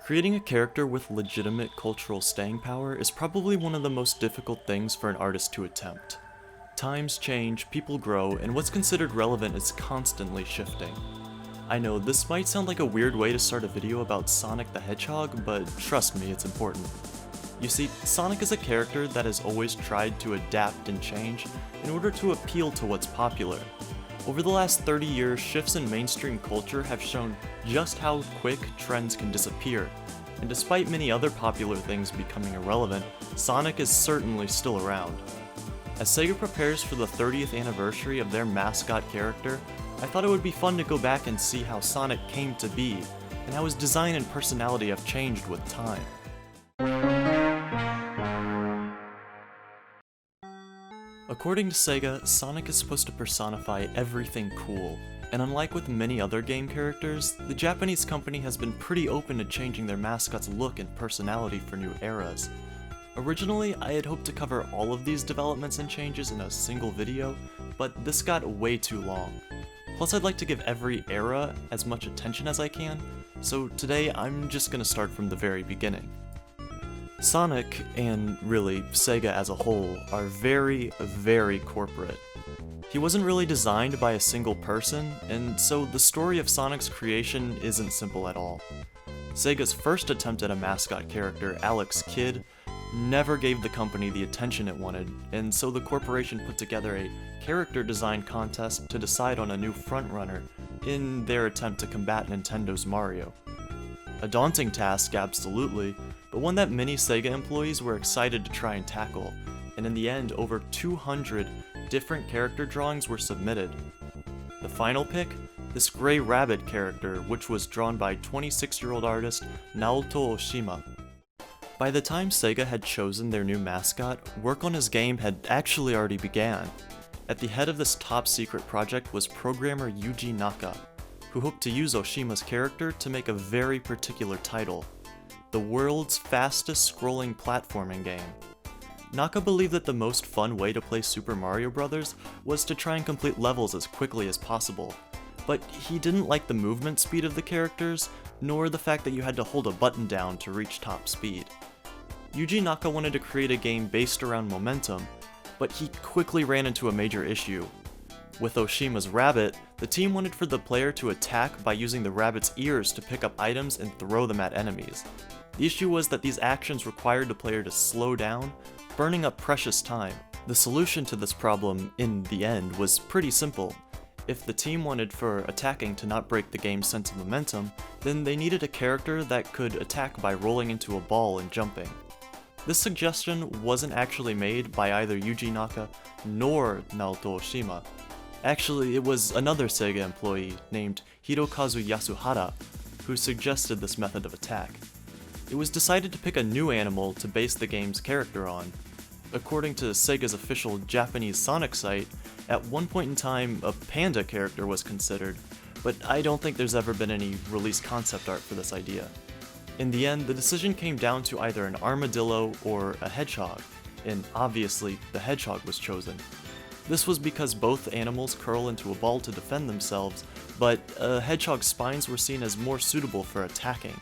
Creating a character with legitimate cultural staying power is probably one of the most difficult things for an artist to attempt. Times change, people grow, and what's considered relevant is constantly shifting. I know this might sound like a weird way to start a video about Sonic the Hedgehog, but trust me, it's important. You see, Sonic is a character that has always tried to adapt and change in order to appeal to what's popular. Over the last 30 years, shifts in mainstream culture have shown just how quick trends can disappear, and despite many other popular things becoming irrelevant, Sonic is certainly still around. As Sega prepares for the 30th anniversary of their mascot character, I thought it would be fun to go back and see how Sonic came to be, and how his design and personality have changed with time. According to Sega, Sonic is supposed to personify everything cool, and unlike with many other game characters, the Japanese company has been pretty open to changing their mascot's look and personality for new eras. Originally, I had hoped to cover all of these developments and changes in a single video, but this got way too long. Plus, I'd like to give every era as much attention as I can, so today I'm just gonna start from the very beginning. Sonic, and really Sega as a whole, are very, very corporate. He wasn't really designed by a single person, and so the story of Sonic's creation isn't simple at all. Sega's first attempt at a mascot character, Alex Kidd, never gave the company the attention it wanted, and so the corporation put together a character design contest to decide on a new frontrunner in their attempt to combat Nintendo's Mario. A daunting task, absolutely, but one that many Sega employees were excited to try and tackle, and in the end, over 200 different character drawings were submitted. The final pick? This Gray Rabbit character, which was drawn by 26-year-old artist Naoto Oshima. By the time Sega had chosen their new mascot, work on his game had actually already began. At the head of this top-secret project was programmer Yuji Naka, who hoped to use Oshima's character to make a very particular title: the world's fastest scrolling platforming game. Naka believed that the most fun way to play Super Mario Bros. Was to try and complete levels as quickly as possible, but he didn't like the movement speed of the characters, nor the fact that you had to hold a button down to reach top speed. Yuji Naka wanted to create a game based around momentum, but he quickly ran into a major issue. With Oshima's rabbit, the team wanted for the player to attack by using the rabbit's ears to pick up items and throw them at enemies. The issue was that these actions required the player to slow down, burning up precious time. The solution to this problem, in the end, was pretty simple. If the team wanted for attacking to not break the game's sense of momentum, then they needed a character that could attack by rolling into a ball and jumping. This suggestion wasn't actually made by either Yuji Naka nor Naoto Oshima. Actually, it was another Sega employee named Hirokazu Yasuhara who suggested this method of attack. It was decided to pick a new animal to base the game's character on. According to Sega's official Japanese Sonic site, at one point in time a panda character was considered, but I don't think there's ever been any released concept art for this idea. In the end, the decision came down to either an armadillo or a hedgehog, and obviously the hedgehog was chosen. This was because both animals curl into a ball to defend themselves, but a hedgehog's spines were seen as more suitable for attacking.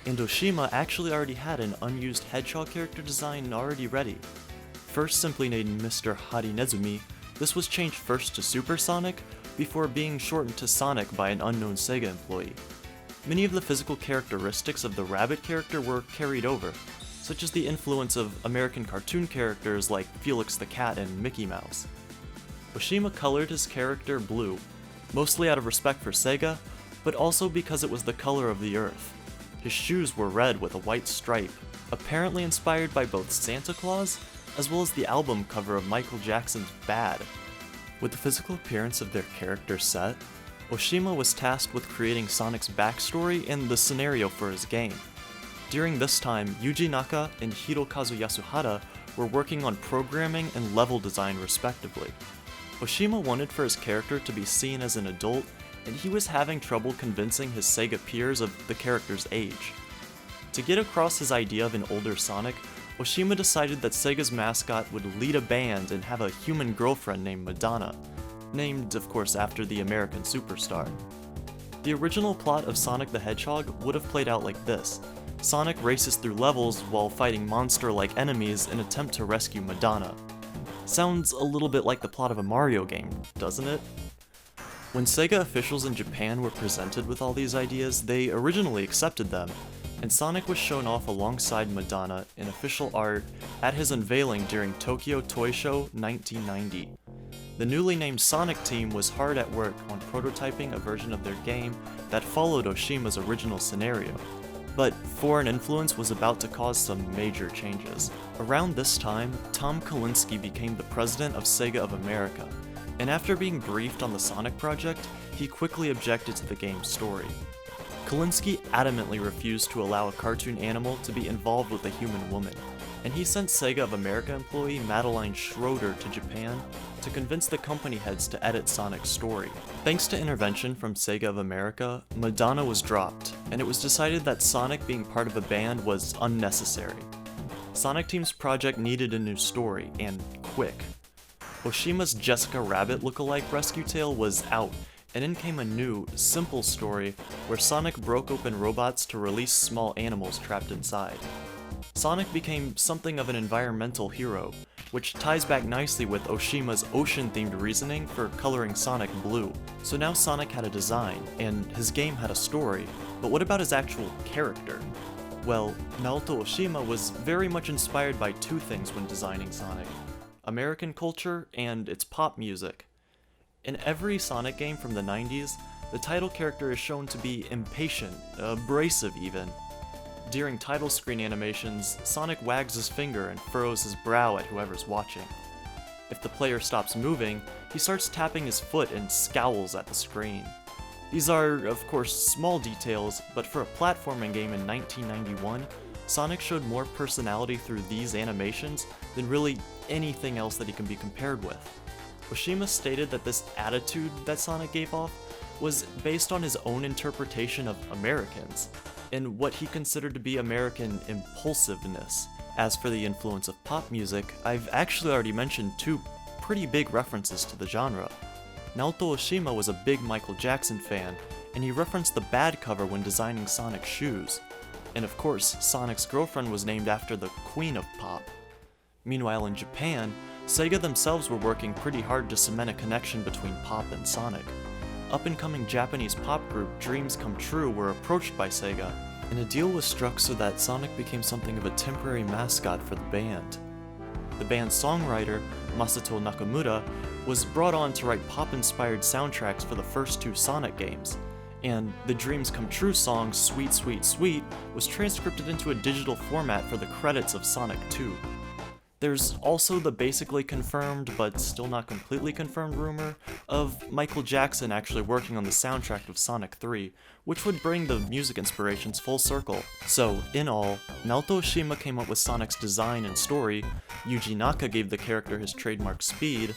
And Oshima actually already had an unused hedgehog character design already ready. First simply named Mr. Harinezumi, this was changed first to Super Sonic, before being shortened to Sonic by an unknown Sega employee. Many of the physical characteristics of the rabbit character were carried over, such as the influence of American cartoon characters like Felix the Cat and Mickey Mouse. Oshima colored his character blue, mostly out of respect for Sega, but also because it was the color of the Earth. His shoes were red with a white stripe, apparently inspired by both Santa Claus as well as the album cover of Michael Jackson's Bad. With the physical appearance of their character set, Oshima was tasked with creating Sonic's backstory and the scenario for his game. During this time, Yuji Naka and Hirokazu Yasuhara were working on programming and level design respectively. Oshima wanted for his character to be seen as an adult, and he was having trouble convincing his Sega peers of the character's age. To get across his idea of an older Sonic, Oshima decided that Sega's mascot would lead a band and have a human girlfriend named Madonna, named, of course, after the American superstar. The original plot of Sonic the Hedgehog would have played out like this. Sonic races through levels while fighting monster-like enemies in an attempt to rescue Madonna. Sounds a little bit like the plot of a Mario game, doesn't it? When Sega officials in Japan were presented with all these ideas, they originally accepted them, and Sonic was shown off alongside Madonna in official art at his unveiling during Tokyo Toy Show 1990. The newly named Sonic team was hard at work on prototyping a version of their game that followed Oshima's original scenario, but foreign influence was about to cause some major changes. Around this time, Tom Kalinske became the president of Sega of America, and after being briefed on the Sonic project, he quickly objected to the game's story. Kalinske adamantly refused to allow a cartoon animal to be involved with a human woman, and he sent Sega of America employee Madeline Schroeder to Japan to convince the company heads to edit Sonic's story. Thanks to intervention from Sega of America, Madonna was dropped, and it was decided that Sonic being part of a band was unnecessary. Sonic Team's project needed a new story, and quick. Oshima's Jessica Rabbit lookalike rescue tale was out, and in came a new, simple story where Sonic broke open robots to release small animals trapped inside. Sonic became something of an environmental hero, which ties back nicely with Oshima's ocean-themed reasoning for coloring Sonic blue. So now Sonic had a design, and his game had a story, but what about his actual character? Well, Naoto Oshima was very much inspired by two things when designing Sonic: American culture and its pop music. In every Sonic game from the 90s, the title character is shown to be impatient, abrasive even. During title screen animations, Sonic wags his finger and furrows his brow at whoever's watching. If the player stops moving, he starts tapping his foot and scowls at the screen. These are, of course, small details, but for a platforming game in 1991, Sonic showed more personality through these animations than really anything else that he can be compared with. Oshima stated that this attitude that Sonic gave off was based on his own interpretation of Americans, and what he considered to be American impulsiveness. As for the influence of pop music, I've actually already mentioned two pretty big references to the genre. Naoto Oshima was a big Michael Jackson fan, and he referenced the Bad cover when designing Sonic's shoes. And of course, Sonic's girlfriend was named after the Queen of Pop. Meanwhile in Japan, Sega themselves were working pretty hard to cement a connection between pop and Sonic. Up-and-coming Japanese pop group Dreams Come True were approached by Sega, and a deal was struck so that Sonic became something of a temporary mascot for the band. The band's songwriter, Masato Nakamura, was brought on to write pop-inspired soundtracks for the first two Sonic games, and the Dreams Come True song Sweet Sweet Sweet was transcripted into a digital format for the credits of Sonic 2. There's also the basically confirmed, but still not completely confirmed rumor of Michael Jackson actually working on the soundtrack of Sonic 3, which would bring the music inspirations full circle. So, in all, Naoto Oshima came up with Sonic's design and story, Yuji Naka gave the character his trademark speed,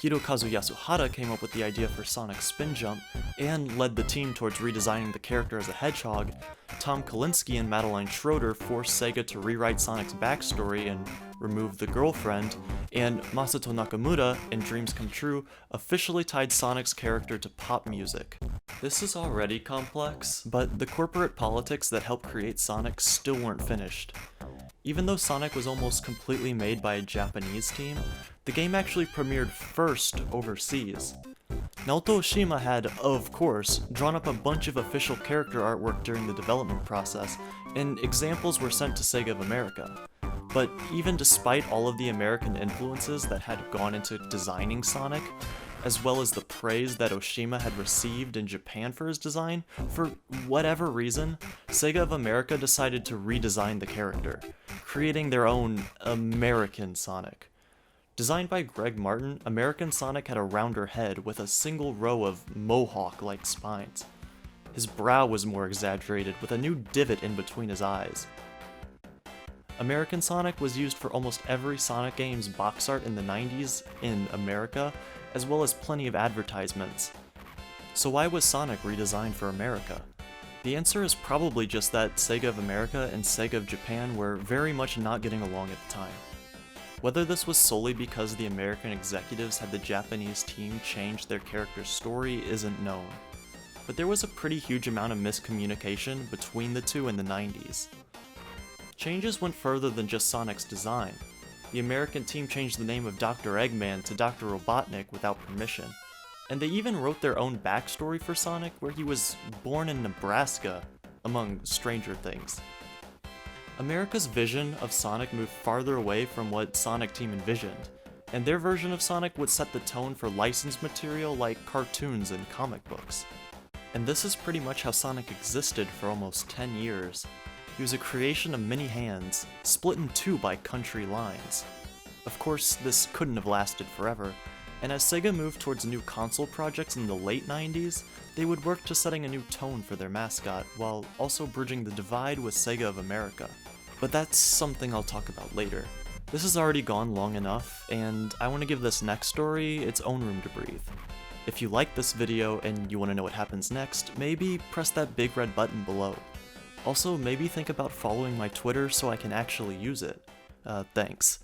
Hirokazu Yasuhara came up with the idea for Sonic's spin jump, and led the team towards redesigning the character as a hedgehog. Tom Kalinske and Madeline Schroeder forced Sega to rewrite Sonic's backstory and remove the girlfriend, and Masato Nakamura in Dreams Come True officially tied Sonic's character to pop music. This is already complex, but the corporate politics that helped create Sonic still weren't finished. Even though Sonic was almost completely made by a Japanese team, the game actually premiered first overseas. Naoto Oshima had, of course, drawn up a bunch of official character artwork during the development process, and examples were sent to Sega of America. But even despite all of the American influences that had gone into designing Sonic, as well as the praise that Oshima had received in Japan for his design, for whatever reason, Sega of America decided to redesign the character, creating their own American Sonic. Designed by Greg Martin, American Sonic had a rounder head with a single row of mohawk-like spines. His brow was more exaggerated, with a new divot in between his eyes. American Sonic was used for almost every Sonic game's box art in the 90s in America, as well as plenty of advertisements. So why was Sonic redesigned for America? The answer is probably just that Sega of America and Sega of Japan were very much not getting along at the time. Whether this was solely because the American executives had the Japanese team change their character's story isn't known, but there was a pretty huge amount of miscommunication between the two in the 90s. Changes went further than just Sonic's design. The American team changed the name of Dr. Eggman to Dr. Robotnik without permission. And they even wrote their own backstory for Sonic, where he was born in Nebraska, among stranger things. America's vision of Sonic moved farther away from what Sonic Team envisioned, and their version of Sonic would set the tone for licensed material like cartoons and comic books. And this is pretty much how Sonic existed for almost 10 years. He was a creation of many hands, split in two by country lines. Of course, this couldn't have lasted forever, and as Sega moved towards new console projects in the late 90s, they would work to setting a new tone for their mascot, while also bridging the divide with Sega of America. But that's something I'll talk about later. This has already gone long enough, and I want to give this next story its own room to breathe. If you like this video and you want to know what happens next, maybe press that big red button below. Also, maybe think about following my Twitter so I can actually use it. Thanks.